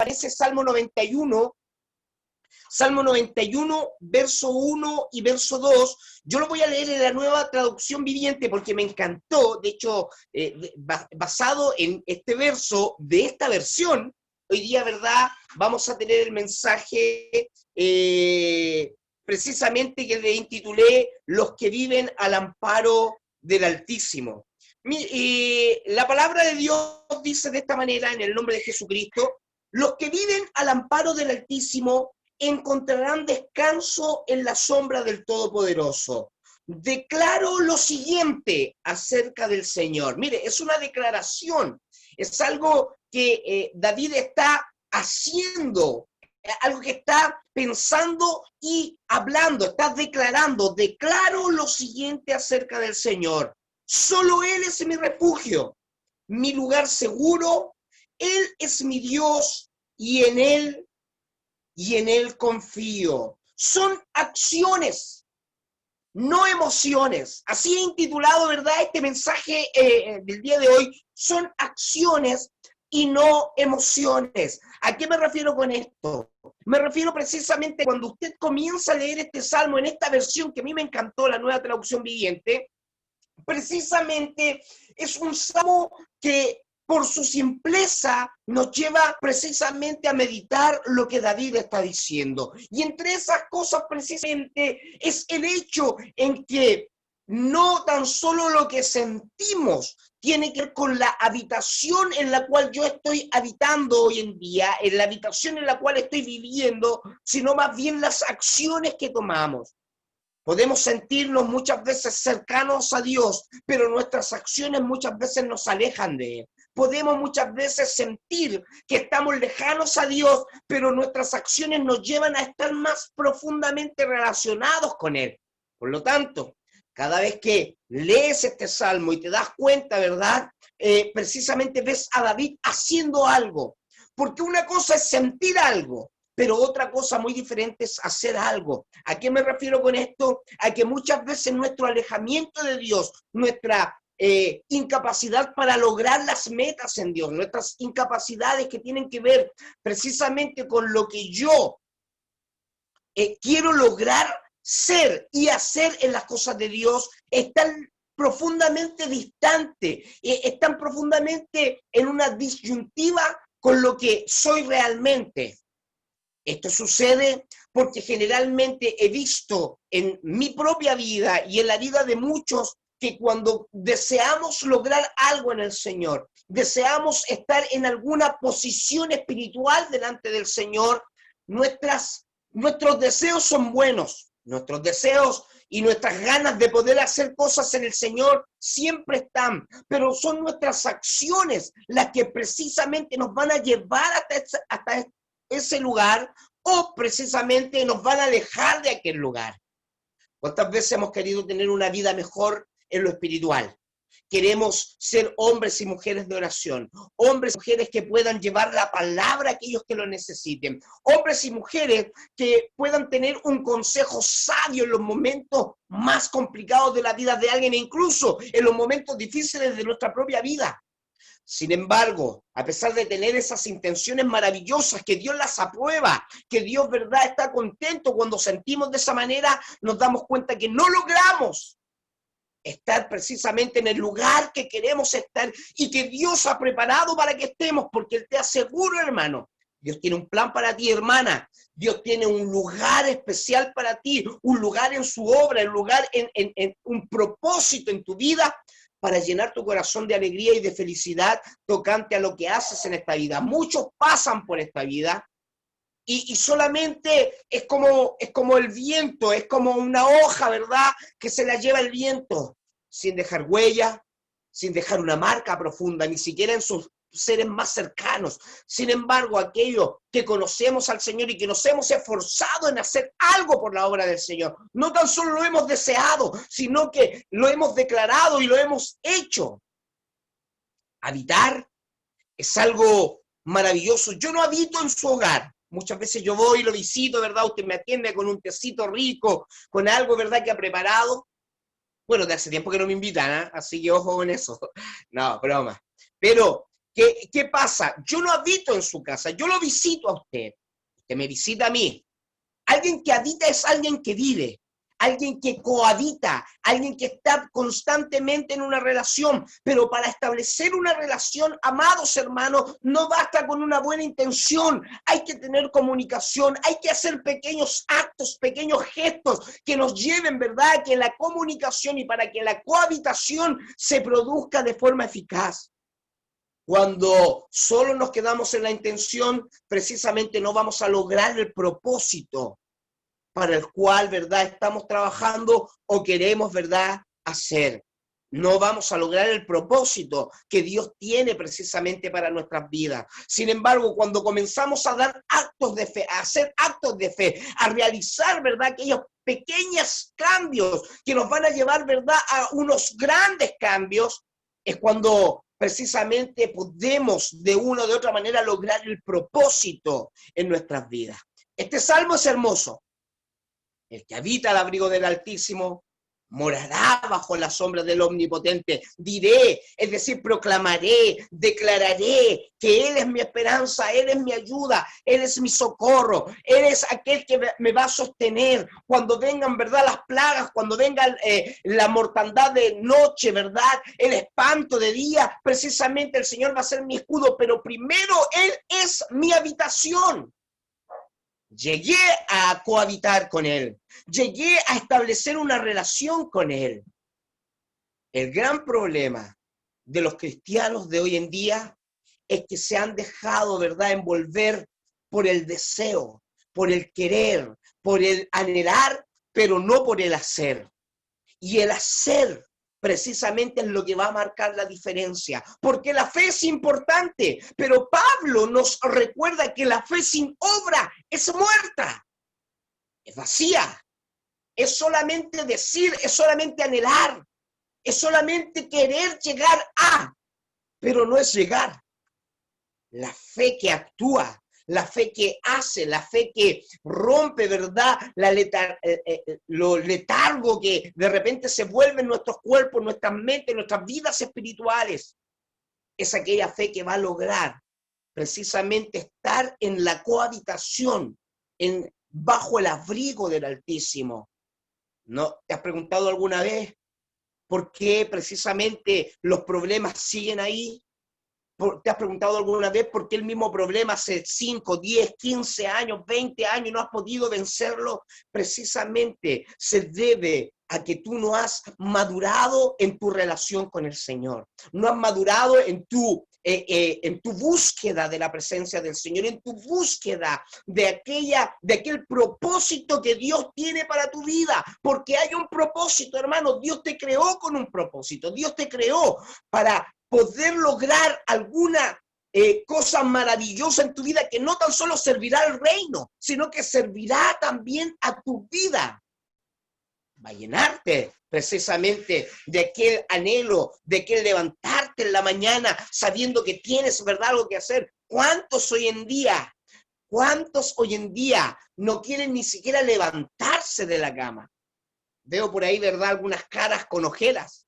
aparece Salmo 91, verso 1 y verso 2. Yo lo voy a leer en la Nueva Traducción Viviente porque me encantó. De hecho, basado en este verso de esta versión, hoy día, ¿verdad?, vamos a tener el mensaje precisamente que le intitulé Los que viven al amparo del Altísimo. La palabra de Dios dice de esta manera, en el nombre de Jesucristo: los que viven al amparo del Altísimo encontrarán descanso en la sombra del Todopoderoso. Declaro lo siguiente acerca del Señor. Mire, es una declaración, es algo que David está haciendo, algo que está pensando y hablando, está declarando. Declaro lo siguiente acerca del Señor: solo Él es mi refugio, mi lugar seguro. Él es mi Dios y en Él confío. Son acciones, no emociones. Así he intitulado, ¿verdad?, este mensaje del día de hoy. Son acciones y no emociones. ¿A qué me refiero con esto? Me refiero precisamente cuando usted comienza a leer este salmo en esta versión que a mí me encantó, la Nueva Traducción Viviente. Precisamente es un salmo que por su simpleza nos lleva precisamente a meditar lo que David está diciendo. Y entre esas cosas precisamente es el hecho en que no tan solo lo que sentimos tiene que ver con la habitación en la cual yo estoy habitando hoy en día, en la habitación en la cual estoy viviendo, sino más bien las acciones que tomamos. Podemos sentirnos muchas veces cercanos a Dios, pero nuestras acciones muchas veces nos alejan de Él. Podemos muchas veces sentir que estamos lejanos a Dios, pero nuestras acciones nos llevan a estar más profundamente relacionados con Él. Por lo tanto, cada vez que lees este salmo y te das cuenta, ¿verdad?, precisamente ves a David haciendo algo. Porque una cosa es sentir algo, pero otra cosa muy diferente es hacer algo. ¿A qué me refiero con esto? A que muchas veces nuestro alejamiento de Dios, nuestra incapacidad para lograr las metas en Dios, nuestras incapacidades que tienen que ver precisamente con lo que yo quiero lograr ser y hacer en las cosas de Dios, están profundamente distantes, están profundamente en una disyuntiva con lo que soy realmente. Esto sucede porque generalmente he visto en mi propia vida y en la vida de muchos que cuando deseamos lograr algo en el Señor, deseamos estar en alguna posición espiritual delante del Señor, nuestros deseos son buenos, nuestros deseos y nuestras ganas de poder hacer cosas en el Señor siempre están, pero son nuestras acciones las que precisamente nos van a llevar hasta ese lugar, o precisamente nos van a alejar de aquel lugar. ¿Cuántas veces hemos querido tener una vida mejor en lo espiritual? Queremos ser hombres y mujeres de oración, hombres y mujeres que puedan llevar la palabra a aquellos que lo necesiten, hombres y mujeres que puedan tener un consejo sabio en los momentos más complicados de la vida de alguien e incluso en los momentos difíciles de nuestra propia vida. Sin embargo, a pesar de tener esas intenciones maravillosas, que Dios las aprueba, que Dios, ¿verdad?, está contento cuando sentimos de esa manera, nos damos cuenta que no logramos estar precisamente en el lugar que queremos estar y que Dios ha preparado para que estemos, porque Él te asegura, hermano, Dios tiene un plan para ti, hermana. Dios tiene un lugar especial para ti, un lugar en su obra, un lugar en un propósito en tu vida, para llenar tu corazón de alegría y de felicidad tocante a lo que haces en esta vida. Muchos pasan por esta vida y solamente es como el viento, es como una hoja, ¿verdad?, que se la lleva el viento, sin dejar huella, sin dejar una marca profunda, ni siquiera en sus seres más cercanos. Sin embargo, aquellos que conocemos al Señor y que nos hemos esforzado en hacer algo por la obra del Señor, no tan solo lo hemos deseado, sino que lo hemos declarado y lo hemos hecho. Habitar es algo maravilloso. Yo no habito en su hogar. Muchas veces yo voy y lo visito, ¿verdad? Usted me atiende con un tecito rico, con algo, ¿verdad?, que ha preparado. Bueno, de hace tiempo que no me invitan, ¿eh? Así que ojo con eso. No, broma. Pero ¿Qué pasa? Yo no habito en su casa, yo lo visito a usted. Usted me visita a mí. Alguien que habita es alguien que vive, alguien que cohabita, alguien que está constantemente en una relación. Pero para establecer una relación, amados hermanos, no basta con una buena intención. Hay que tener comunicación, hay que hacer pequeños actos, pequeños gestos que nos lleven, ¿verdad?, a que la comunicación y para que la cohabitación se produzca de forma eficaz. Cuando solo nos quedamos en la intención, precisamente no vamos a lograr el propósito para el cual, ¿verdad?, estamos trabajando o queremos, ¿verdad?, hacer. No vamos a lograr el propósito que Dios tiene precisamente para nuestras vidas. Sin embargo, cuando comenzamos a dar actos de fe, a hacer actos de fe, a realizar, ¿verdad?, aquellos pequeños cambios que nos van a llevar, ¿verdad?, a unos grandes cambios, es cuando precisamente podemos de una o de otra manera lograr el propósito en nuestras vidas. Este salmo es hermoso. El que habita al abrigo del Altísimo morará bajo la sombra del Omnipotente. Diré, es decir, proclamaré, declararé que Él es mi esperanza, Él es mi ayuda, Él es mi socorro, Él es aquel que me va a sostener cuando vengan, ¿verdad?, las plagas, cuando venga la mortandad de noche, ¿verdad?, el espanto de día. Precisamente el Señor va a ser mi escudo, pero primero Él es mi habitación. Llegué a cohabitar con Él. Llegué a establecer una relación con Él. El gran problema de los cristianos de hoy en día es que se han dejado, ¿verdad?, envolver por el deseo, por el querer, por el anhelar, pero no por el hacer. Y el hacer precisamente es lo que va a marcar la diferencia, porque la fe es importante, pero Pablo nos recuerda que la fe sin obra es muerta, es vacía, es solamente decir, es solamente anhelar, es solamente querer llegar a, pero no es llegar. La fe que actúa, la fe que hace, la fe que rompe, ¿verdad?, lo letargo que de repente se vuelve en nuestros cuerpos, nuestras mentes, nuestras vidas espirituales. Es aquella fe que va a lograr precisamente estar en la cohabitación, bajo el abrigo del Altísimo. ¿No te has preguntado alguna vez por qué precisamente los problemas siguen ahí? ¿Te has preguntado alguna vez por qué el mismo problema hace 5, 10, 15 años, 20 años y no has podido vencerlo? Precisamente se debe a que tú no has madurado en tu relación con el Señor. No has madurado en tu búsqueda de la presencia del Señor, en tu búsqueda de aquel propósito que Dios tiene para tu vida. Porque hay un propósito, hermano. Dios te creó con un propósito. Dios te creó para poder lograr alguna cosa maravillosa en tu vida que no tan solo servirá al reino, sino que servirá también a tu vida. Va a llenarte precisamente de aquel anhelo, de aquel levantarte en la mañana sabiendo que tienes, ¿verdad?, algo que hacer. ¿Cuántos hoy en día no quieren ni siquiera levantarse de la cama? Veo por ahí, ¿verdad?, algunas caras con ojeras.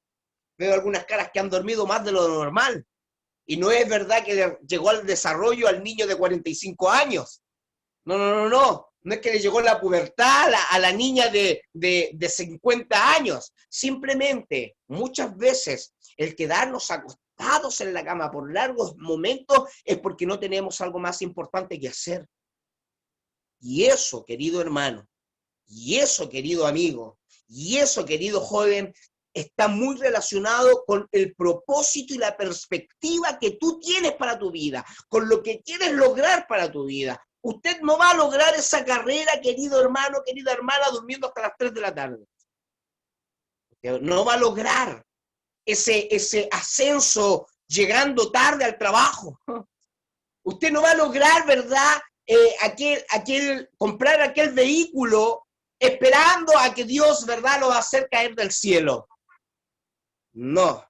Veo algunas caras que han dormido más de lo normal. Y no es verdad que llegó al desarrollo al niño de 45 años. No. No es que le llegó la pubertad a la niña de 50 años. Simplemente, muchas veces, el quedarnos acostados en la cama por largos momentos es porque no tenemos algo más importante que hacer. Y eso, querido hermano, y eso, querido amigo, y eso, querido joven, está muy relacionado con el propósito y la perspectiva que tú tienes para tu vida, con lo que quieres lograr para tu vida. Usted no va a lograr esa carrera, querido hermano, querida hermana, durmiendo hasta las 3 de la tarde. No va a lograr ese ascenso llegando tarde al trabajo. Usted no va a lograr, ¿verdad?, comprar aquel vehículo esperando a que Dios, ¿verdad?, lo va a hacer caer del cielo. No.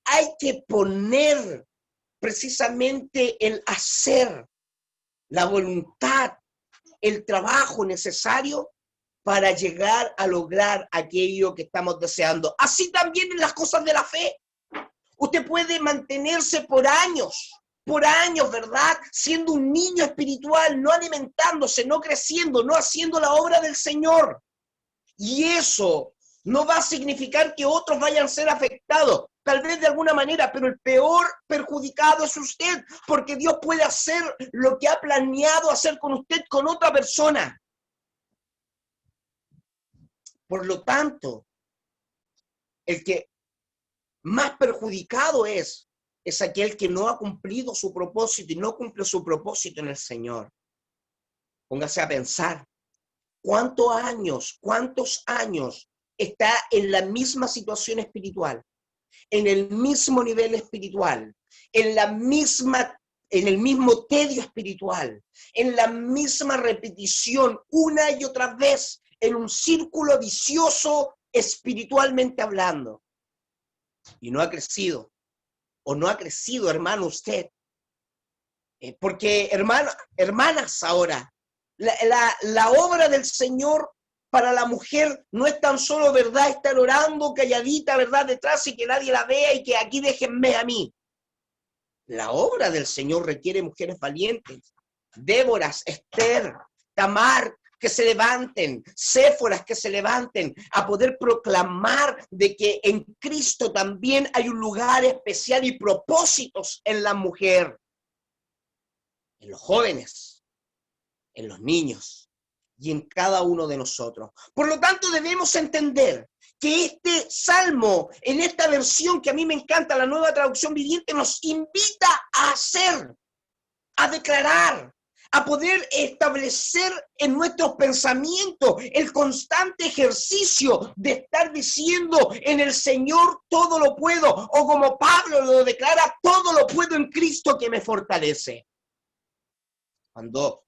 Hay que poner precisamente el hacer, la voluntad, el trabajo necesario para llegar a lograr aquello que estamos deseando. Así también en las cosas de la fe. Usted puede mantenerse por años por años, ¿verdad? Siendo un niño espiritual, no alimentándose, no creciendo, no haciendo la obra del Señor. Y eso no va a significar que otros vayan a ser afectados, tal vez de alguna manera, pero el peor perjudicado es usted, porque Dios puede hacer lo que ha planeado hacer con usted, con otra persona. Por lo tanto, el que más perjudicado es aquel que no ha cumplido su propósito y no cumple su propósito en el Señor. Póngase a pensar, ¿cuántos años está en la misma situación espiritual, en el mismo nivel espiritual, en el mismo tedio espiritual, en la misma repetición una y otra vez, en un círculo vicioso espiritualmente hablando? Y no ha crecido, o no ha crecido, hermano, usted. Porque, hermanas, ahora, la obra del Señor para la mujer no es tan solo, ¿verdad?, estar orando calladita, ¿verdad?, detrás y que nadie la vea y que aquí déjenme a mí. La obra del Señor requiere mujeres valientes, Déboras, Esther, Tamar, que se levanten, Séforas que se levanten a poder proclamar de que en Cristo también hay un lugar especial y propósitos en la mujer, en los jóvenes, en los niños y en cada uno de nosotros. Por lo tanto, debemos entender que este salmo, en esta versión que a mí me encanta, la Nueva Traducción Viviente, nos invita a hacer, a declarar, a poder establecer en nuestros pensamientos el constante ejercicio de estar diciendo en el Señor todo lo puedo, o como Pablo lo declara, todo lo puedo en Cristo que me fortalece. Cuando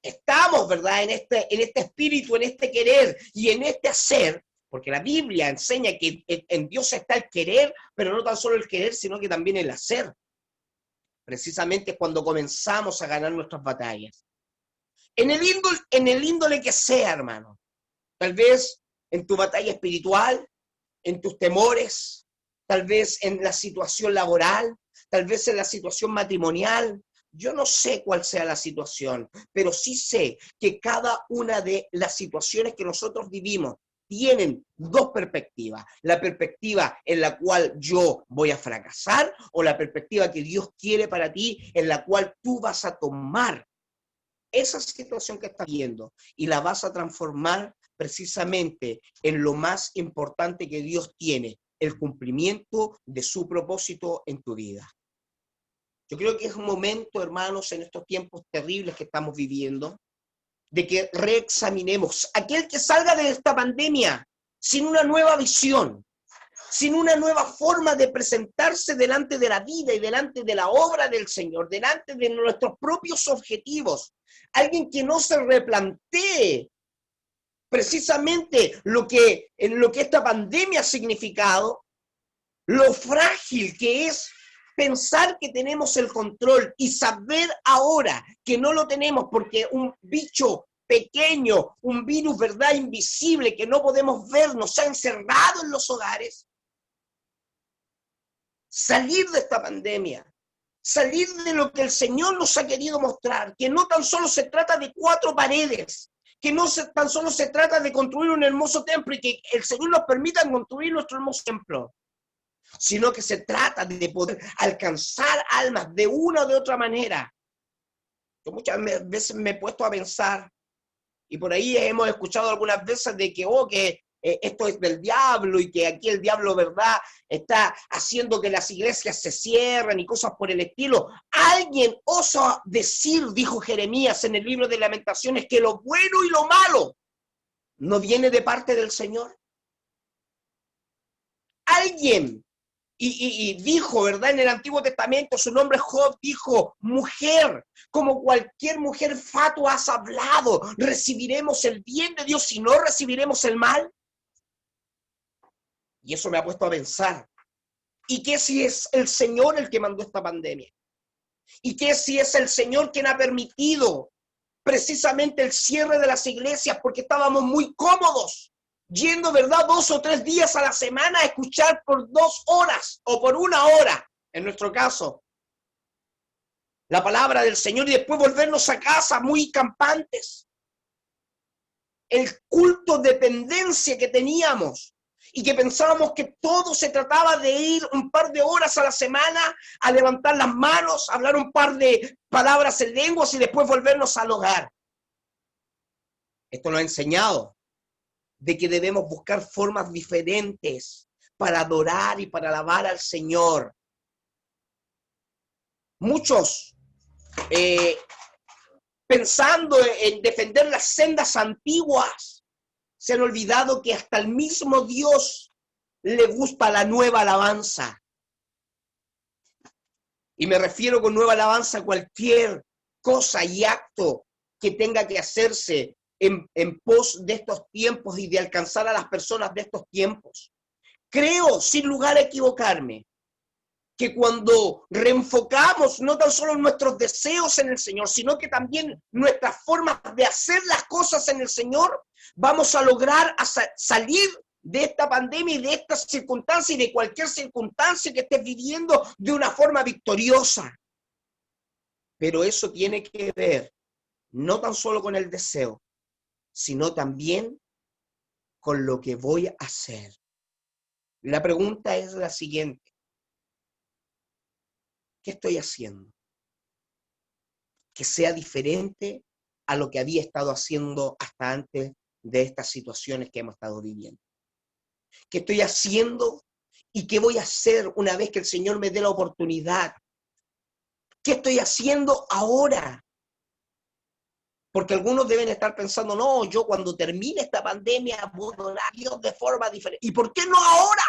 estamos, ¿verdad?, en este espíritu, en este querer y en este hacer, porque la Biblia enseña que en Dios está el querer, pero no tan solo el querer, sino que también el hacer. Precisamente cuando comenzamos a ganar nuestras batallas. En el índole que sea, hermano. Tal vez en tu batalla espiritual, en tus temores, tal vez en la situación laboral, tal vez en la situación matrimonial. Yo no sé cuál sea la situación, pero sí sé que cada una de las situaciones que nosotros vivimos tienen dos perspectivas. La perspectiva en la cual yo voy a fracasar o la perspectiva que Dios quiere para ti, en la cual tú vas a tomar esa situación que estás viendo y la vas a transformar precisamente en lo más importante que Dios tiene, el cumplimiento de su propósito en tu vida. Yo creo que es un momento, hermanos, en estos tiempos terribles que estamos viviendo, de que reexaminemos. Aquel que salga de esta pandemia sin una nueva visión, sin una nueva forma de presentarse delante de la vida y delante de la obra del Señor, delante de nuestros propios objetivos, alguien que no se replantee precisamente lo que esta pandemia ha significado, lo frágil que es pensar que tenemos el control y saber ahora que no lo tenemos porque un bicho pequeño, un virus, ¿verdad?, invisible que no podemos ver, nos ha encerrado en los hogares. Salir de esta pandemia, salir de lo que el Señor nos ha querido mostrar, que no tan solo se trata de 4 paredes, que no tan solo se trata de construir un hermoso templo y que el Señor nos permita construir nuestro hermoso templo, sino que se trata de poder alcanzar almas de una o de otra manera. Yo muchas veces me he puesto a pensar, y por ahí hemos escuchado algunas veces de que esto es del diablo y que aquí el diablo, ¿verdad?, está haciendo que las iglesias se cierren y cosas por el estilo. Alguien osa decir, dijo Jeremías en el libro de Lamentaciones, que lo bueno y lo malo no viene de parte del Señor. Alguien, y dijo, ¿verdad?, en el Antiguo Testamento, su nombre es Job, dijo, mujer, como cualquier mujer fatua has hablado, ¿recibiremos el bien de Dios y no recibiremos el mal? Y eso me ha puesto a pensar. ¿Y qué si es el Señor el que mandó esta pandemia? ¿Y qué si es el Señor quien ha permitido precisamente el cierre de las iglesias porque estábamos muy cómodos, yendo, ¿verdad?, 2 o 3 días a la semana a escuchar por 2 horas o por 1 hora, en nuestro caso, la palabra del Señor y después volvernos a casa muy campantes. El culto de dependencia que teníamos y que pensábamos que todo se trataba de ir un par de horas a la semana a levantar las manos, hablar un par de palabras en lenguas y después volvernos al hogar. Esto nos ha enseñado de que debemos buscar formas diferentes para adorar y para alabar al Señor. Muchos, pensando en defender las sendas antiguas, se han olvidado que hasta el mismo Dios le gusta la nueva alabanza. Y me refiero con nueva alabanza a cualquier cosa y acto que tenga que hacerse en pos de estos tiempos y de alcanzar a las personas de estos tiempos. Creo, sin lugar a equivocarme, que cuando reenfocamos no tan solo nuestros deseos en el Señor, sino que también nuestras formas de hacer las cosas en el Señor, vamos a lograr salir de esta pandemia y de estas circunstancias y de cualquier circunstancia que estés viviendo de una forma victoriosa. Pero eso tiene que ver no tan solo con el deseo, sino también con lo que voy a hacer. La pregunta es la siguiente. ¿Qué estoy haciendo? Que sea diferente a lo que había estado haciendo hasta antes de estas situaciones que hemos estado viviendo. ¿Qué estoy haciendo y qué voy a hacer una vez que el Señor me dé la oportunidad? ¿Qué estoy haciendo ahora? Porque algunos deben estar pensando, no, yo cuando termine esta pandemia voy a adorar a Dios de forma diferente. ¿Y por qué no ahora?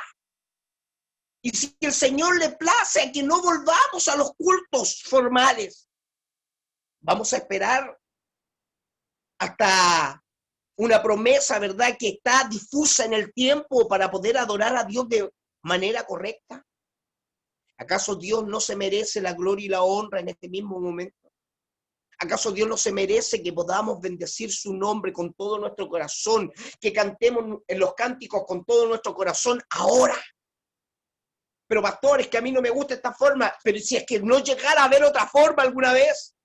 Y si el Señor le place a que no volvamos a los cultos formales, vamos a esperar hasta una promesa, ¿verdad?, que está difusa en el tiempo para poder adorar a Dios de manera correcta. ¿Acaso Dios no se merece la gloria y la honra en este mismo momento? ¿Acaso Dios no se merece que podamos bendecir su nombre con todo nuestro corazón, que cantemos en los cánticos con todo nuestro corazón ahora? Pero pastores, que a mí no me gusta esta forma, pero si es que no llegara a haber otra forma alguna vez,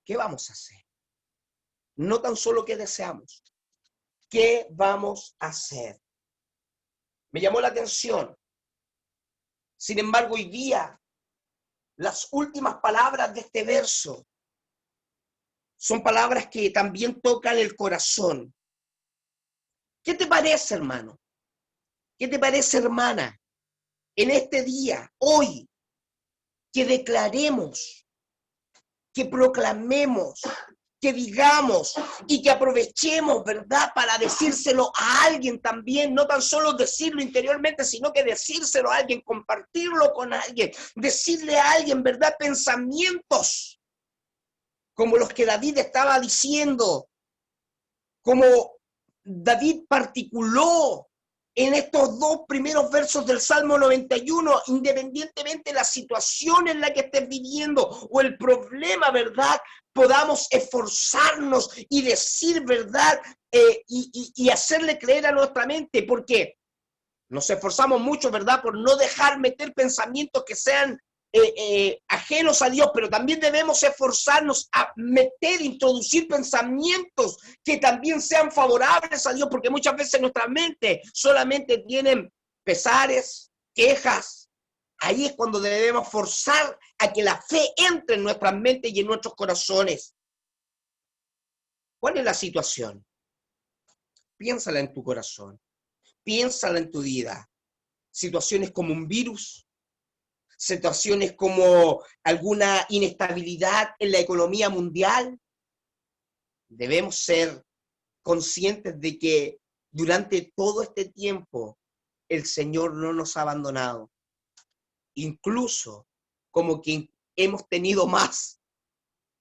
¿qué vamos a hacer? No tan solo qué deseamos, ¿qué vamos a hacer? Me llamó la atención. Sin embargo, hoy día, las últimas palabras de este verso son palabras que también tocan el corazón. ¿Qué te parece, hermano? ¿Qué te parece, hermana? En este día, hoy, que declaremos, que proclamemos, que digamos y que aprovechemos, ¿verdad?, para decírselo a alguien también, no tan solo decirlo interiormente, sino que decírselo a alguien, compartirlo con alguien, decirle a alguien, ¿verdad?, pensamientos como los que David estaba diciendo, como David particuló en estos dos primeros versos del Salmo 91, independientemente de la situación en la que estés viviendo o el problema, ¿verdad?, podamos esforzarnos y decir verdad y hacerle creer a nuestra mente, porque nos esforzamos mucho, ¿verdad?, por no dejar meter pensamientos que sean ajenos a Dios, pero también debemos esforzarnos a introducir pensamientos que también sean favorables a Dios, porque muchas veces nuestra mente solamente tienen pesares, quejas. Ahí es cuando debemos forzar a que la fe entre en nuestras mentes y en nuestros corazones. ¿Cuál es la situación? Piénsala en tu corazón, piénsala en tu vida. Situaciones como un virus, situaciones como alguna inestabilidad en la economía mundial. Debemos ser conscientes de que durante todo este tiempo el Señor no nos ha abandonado. Incluso como que hemos tenido más,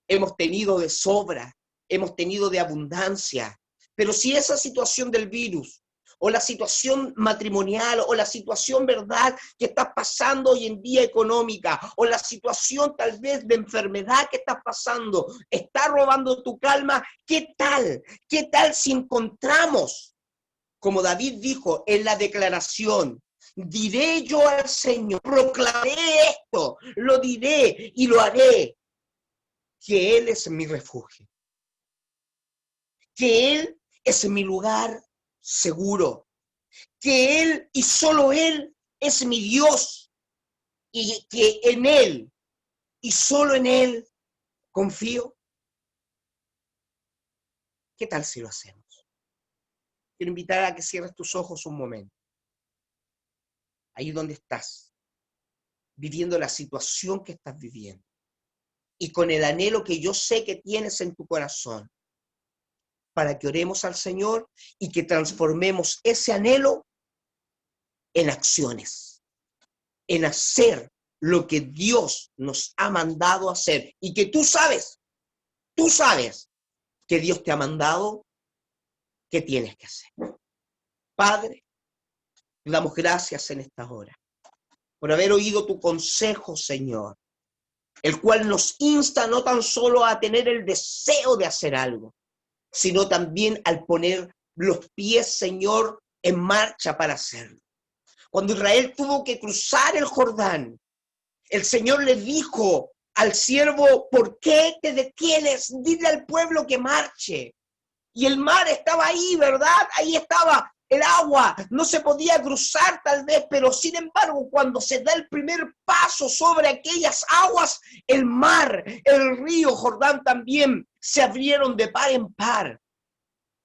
hemos tenido de sobra, hemos tenido de abundancia. Pero si esa situación del virus o la situación matrimonial, o la situación, ¿verdad?, que estás pasando hoy en día económica, o la situación tal vez de enfermedad que estás pasando, está robando tu calma, ¿qué tal? ¿Qué tal si encontramos, como David dijo en la declaración, diré yo al Señor, proclamaré esto, lo diré y lo haré, que Él es mi refugio, que Él es mi lugar seguro, que Él y solo Él es mi Dios y que en Él y solo en Él confío. ¿Qué tal si lo hacemos? Quiero invitar a que cierres tus ojos un momento. Ahí donde estás, viviendo la situación que estás viviendo. Y con el anhelo que yo sé que tienes en tu corazón, para que oremos al Señor y que transformemos ese anhelo en acciones, en hacer lo que Dios nos ha mandado hacer. Y que tú sabes que Dios te ha mandado que tienes que hacer. Padre, te damos gracias en esta hora por haber oído tu consejo, Señor, el cual nos insta no tan solo a tener el deseo de hacer algo, sino también al poner los pies, Señor, en marcha para hacerlo. Cuando Israel tuvo que cruzar el Jordán, el Señor le dijo al siervo, ¿por qué te detienes? Dile al pueblo que marche. Y el mar estaba ahí, ¿verdad? Ahí estaba el agua, no se podía cruzar tal vez, pero sin embargo, cuando se da el primer paso sobre aquellas aguas, el mar, el río Jordán también se abrieron de par en par.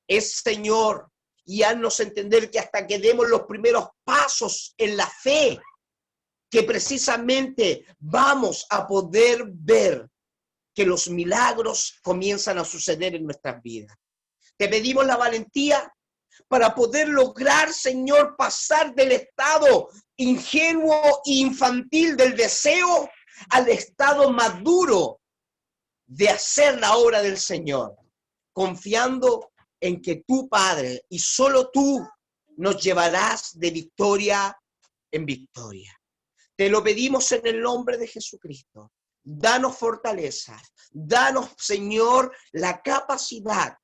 Es Señor, y haznos entender que hasta que demos los primeros pasos en la fe, que precisamente vamos a poder ver que los milagros comienzan a suceder en nuestras vidas. Te pedimos la valentía para poder lograr, Señor, pasar del estado ingenuo e infantil del deseo al estado maduro de hacer la obra del Señor, confiando en que tú, Padre, y solo tú nos llevarás de victoria en victoria. Te lo pedimos en el nombre de Jesucristo. Danos fortaleza, danos, Señor, la capacidad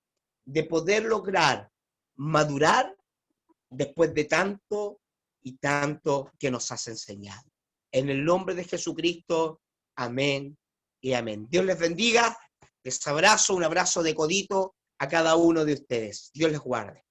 de poder lograr madurar después de tanto y tanto que nos has enseñado. En el nombre de Jesucristo, amén y amén. Dios les bendiga, les abrazo, un abrazo de codito a cada uno de ustedes. Dios les guarde.